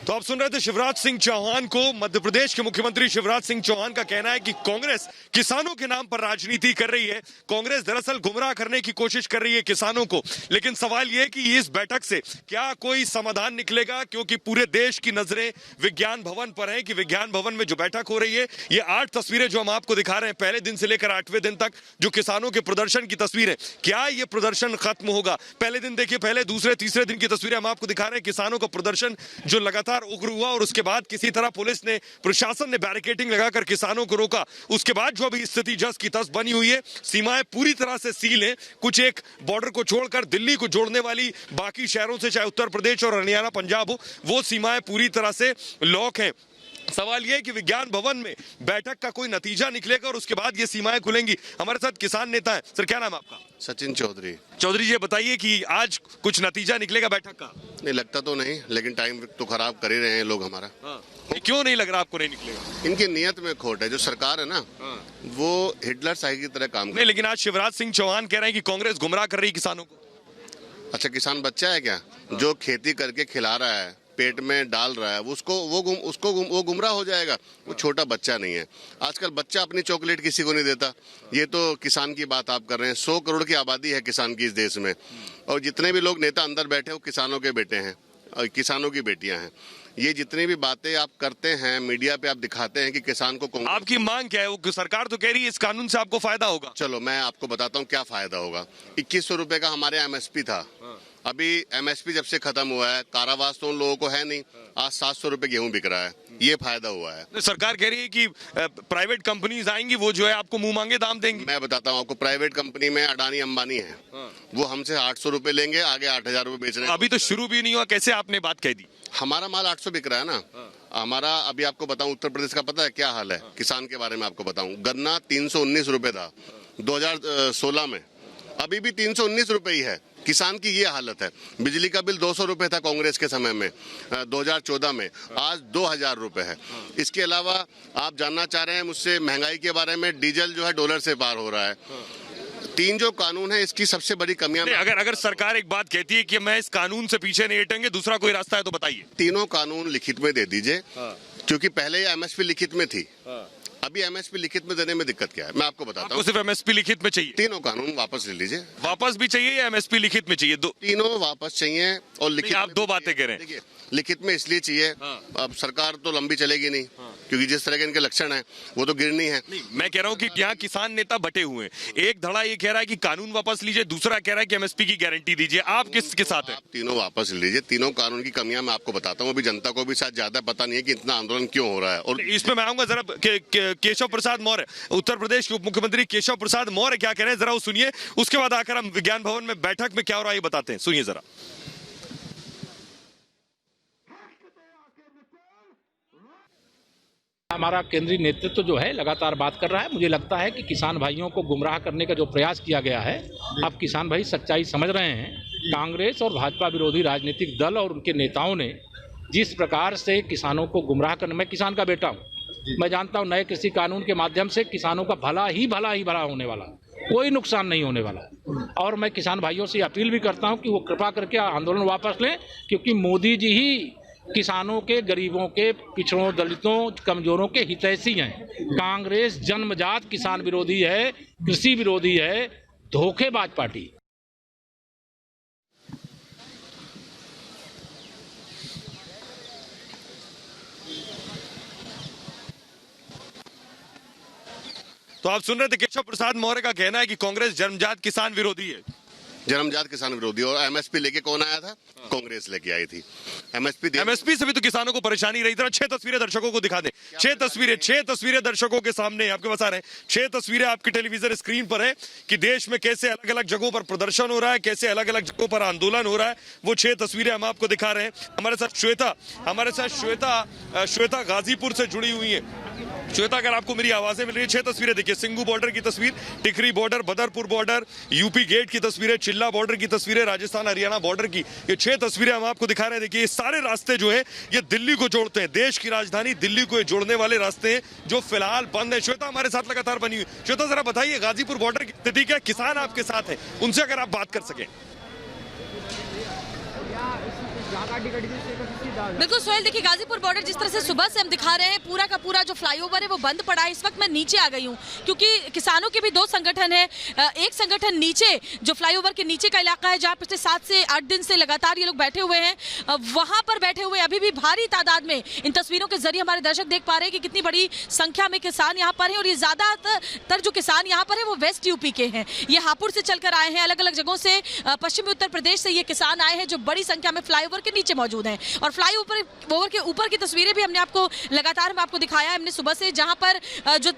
तो आप सुन रहे थे शिवराज सिंह चौहान को। मध्य प्रदेश के मुख्यमंत्री शिवराज सिंह चौहान का कहना है कि कांग्रेस किसानों के नाम पर राजनीति कर रही है। कांग्रेस दरअसल गुमराह करने की कोशिश कर रही है किसानों को। लेकिन सवाल यह है कि इस बैठक से क्या कोई समाधान निकलेगा, क्योंकि पूरे देश की नजरें विज्ञान भवन पर है कि विज्ञान भवन में जो बैठक हो रही है, ये 8 तस्वीरें जो हम आपको दिखा रहे हैं पहले दिन से लेकर 8वें दिन तक जो किसानों के प्रदर्शन की तस्वीरें, क्या ये प्रदर्शन खत्म होगा? पहले दिन देखिए, पहले दूसरे तीसरे दिन की तस्वीरें हम आपको दिखा रहे हैं किसानों का प्रदर्शन जो लगातार उग्र हुआ और उसके बाद किसी तरह पुलिस ने, प्रशासन ने बैरिकेडिंग लगाकर किसानों को रोका। उसके बाद जो अभी स्थिति जस की तस बनी हुई है, सीमाएं पूरी तरह से सील हैं। कुछ एक बॉर्डर को छोड़कर दिल्ली को जोड़ने वाली बाकी शहरों से, चाहे उत्तर प्रदेश और हरियाणा पंजाब हो, वो सीमाएं पूरी तरह से लॉक हैं। सवाल यह है कि विज्ञान भवन में बैठक का कोई नतीजा निकलेगा और उसके बाद ये सीमाएं खुलेंगी। हमारे साथ किसान नेता है। सर, क्या नाम है आपका? सचिन चौधरी। चौधरी जी, बताइए कि आज कुछ नतीजा निकलेगा बैठक का? नहीं लगता तो नहीं, लेकिन टाइम तो खराब कर ही रहे हैं लोग हमारा। क्यों नहीं लग रहा आपको नहीं निकलेगा? इनकी नियत में खोट है। जो सरकार है ना, वो हिटलर शाही की तरह काम नहीं, लेकिन आज शिवराज सिंह चौहान कह रहे हैं कि कांग्रेस गुमराह कर रही है किसानों को। अच्छा, किसान बच्चा है क्या? जो खेती करके खिला रहा है, पेट में डाल रहा है, वो गुमराह हो जाएगा। वो छोटा बच्चा नहीं है। आजकल बच्चा अपनी चॉकलेट किसी को नहीं देता। ये तो किसान की बात आप कर रहे हैं। 100 करोड़ की आबादी है किसान की इस देश में, और जितने भी लोग नेता अंदर बैठे वो किसानों के बेटे हैं और किसानों की बेटियां हैं। ये जितनी भी बातें आप करते हैं, मीडिया पे आप दिखाते हैं कि किसान को, आपकी मांग क्या है? वो सरकार तो कह रही है इस कानून से आपको फायदा होगा। चलो मैं आपको बताता हूँ क्या फायदा होगा। 2100 रुपए का हमारे एमएसपी था। अभी एमएसपी जब से खत्म हुआ है, कारावास तो उन लोगों को है नहीं। आज 700 रुपए गेहूं बिक रहा है। ये फायदा हुआ है। सरकार कह रही है कि प्राइवेट कंपनीज आएंगी, वो जो है आपको मुंह मांगे दाम देंगी। मैं बताता हूँ आपको, प्राइवेट कंपनी में अडानी अंबानी है। वो हमसे 800 रुपए लेंगे, आगे 8000 रुपए बेच रहे हैं। अभी तो शुरू भी नहीं हुआ, कैसे आपने बात कह दी? हमारा माल 800 बिक रहा है ना। हमारा अभी आपको बताऊं, उत्तर प्रदेश का पता है क्या हाल है किसान के बारे में? आपको बताऊं, गन्ना 319 रुपए था 2016 में, अभी भी 319 रुपए ही है। किसान की ये हालत है। बिजली का बिल 200 रुपए था कांग्रेस के समय में 2014 में, आज 2000 रुपए है। इसके अलावा आप जानना चाह रहे हैं मुझसे महंगाई के बारे में, डीजल जो है डॉलर से पार हो रहा है। 3 जो कानून है, इसकी सबसे बड़ी कमियां। अगर सरकार एक बात कहती है कि मैं इस कानून से पीछे नहीं हटेंगे, दूसरा कोई रास्ता है तो बताइए। तीनों कानून लिखित में दे दीजिए, क्योंकि पहले एमएसपी लिखित में थी। अभी एमएसपी लिखित में देने में दिक्कत क्या है, मैं आपको बताता हूँ। सिर्फ एमएसपी लिखित में चाहिए? तीनों कानून वापस ले लीजिए। वापस भी चाहिए या एमएसपी लिखित में चाहिए? तीनों वापस चाहिए। और लिखित आप दो बातें कह रहे हैं। देखिए, लिखित में इसलिए चाहिए, अब सरकार तो लंबी चलेगी नहीं, क्योंकि जिस तरह के इनके लक्षण है वो तो गिरनी है। मैं कह रहा हूँ कि यहाँ किसान नेता बटे हुए हैं। एक धड़ा ये कह रहा है कि कानून वापस लीजिए, दूसरा कह रहा है कि एमएसपी की गारंटी दीजिए। आप किसके साथ हैं? तीनों वापस लीजिए। तीनों कानून की कमियां मैं आपको बताता हूँ। अभी जनता को भी शायद ज्यादा पता नहीं है कि इतना आंदोलन क्यों हो रहा है। और इसमें मैं आऊंगा जरा, केशव प्रसाद मौर्य, उत्तर प्रदेश के उप मुख्यमंत्री केशव प्रसाद मौर्य क्या कह रहे हैं, जरा वो सुनिए। उसके बाद आकर हम विज्ञान भवन में बैठक में क्या हो रहा है ये बताते हैं। सुनिए जरा। हमारा केंद्रीय नेतृत्व जो है लगातार बात कर रहा है। मुझे लगता है कि किसान भाइयों को गुमराह करने का जो प्रयास किया गया है, अब किसान भाई सच्चाई समझ रहे हैं। कांग्रेस और भाजपा विरोधी राजनीतिक दल और उनके नेताओं ने जिस प्रकार से किसानों को गुमराह करने, मैं किसान का बेटा हूँ, मैं जानता हूँ नए कृषि कानून के माध्यम से किसानों का भला ही भला होने वाला, कोई नुकसान नहीं होने वाला। और मैं किसान भाइयों से अपील भी करता हूँ कि वो कृपा करके आंदोलन वापस लें, क्योंकि मोदी जी ही किसानों के, गरीबों के, पिछड़ों, दलितों, कमजोरों के हितैषी हैं। कांग्रेस जन्मजात किसान विरोधी है, कृषि विरोधी है, धोखेबाज पार्टी। तो आप सुन रहे थे केशव प्रसाद मौर्य का कहना है कि कांग्रेस जन्मजात किसान विरोधी है। जन्मजात किसान विरोधी। और एमएसपी लेके कौन आया था? कांग्रेस लेके आई थी। एमएसपी से भी तो किसानों को परेशानी रही। 6 तस्वीरें दर्शकों को दिखा दें। 6 तस्वीरें दर्शकों के सामने आपके पास आ रहे हैं। 6 तस्वीरें आपकी टेलीविजन स्क्रीन पर है कि देश में कैसे अलग अलग जगहों पर प्रदर्शन हो रहा है, कैसे अलग अलग जगहों पर आंदोलन हो रहा है। वो 6 तस्वीरें हम आपको दिखा रहे हैं। हमारे साथ श्वेता गाजीपुर से जुड़ी हुई है। श्वेता, अगर आपको मेरी आवाजें मिल रही है, 6 तस्वीरें देखिए। सिंगू बॉर्डर की तस्वीर, Tikri border, Badarpur border, UP gate की तस्वीरें, चिल्ला बॉर्डर की तस्वीरें, राजस्थान हरियाणा बॉर्डर की, ये 6 तस्वीरें हम आपको दिखा रहे हैं। देखिए, ये सारे रास्ते जो है ये दिल्ली को जोड़ते हैं। देश की राजधानी दिल्ली को जोड़ने वाले रास्ते हैं जो फिलहाल बंद है। श्वेता हमारे साथ लगातार बनी हुई। श्वेता, जरा बताइए गाजीपुर बॉर्डर की स्थिति क्या? किसान आपके साथ है, उनसे अगर आप बात कर सकें। बिल्कुल सोहेल, देखिए गाजीपुर बॉर्डर जिस तरह से सुबह से हम दिखा रहे हैं, पूरा का पूरा जो फ्लाईओवर है वो बंद पड़ा है। इस वक्त मैं नीचे आ गई हूँ क्योंकि किसानों के भी दो संगठन हैं। एक संगठन नीचे जो फ्लाईओवर के नीचे का इलाका है जहाँ पिछले 7 से 8 दिन से लगातार ये लोग बैठे हुए हैं, वहां पर बैठे हुए अभी भी भारी तादाद में इन तस्वीरों के जरिए हमारे दर्शक देख पा रहे हैं कि कितनी बड़ी संख्या में किसान यहाँ पर हैं। और ये ज्यादातर जो किसान यहाँ पर है वो वेस्ट यूपी के हैं। ये हापुड़ से चलकर आए हैं, अलग अलग जगहों से पश्चिमी उत्तर प्रदेश से ये किसान आए हैं जो बड़ी संख्या में फ्लाईओवर के नीचे मौजूद हैं। और फ्लाईओवर के ऊपर की तस्वीरें भी हमने आपको लगातार दिखाया है हमने सुबह से, जहां पर जो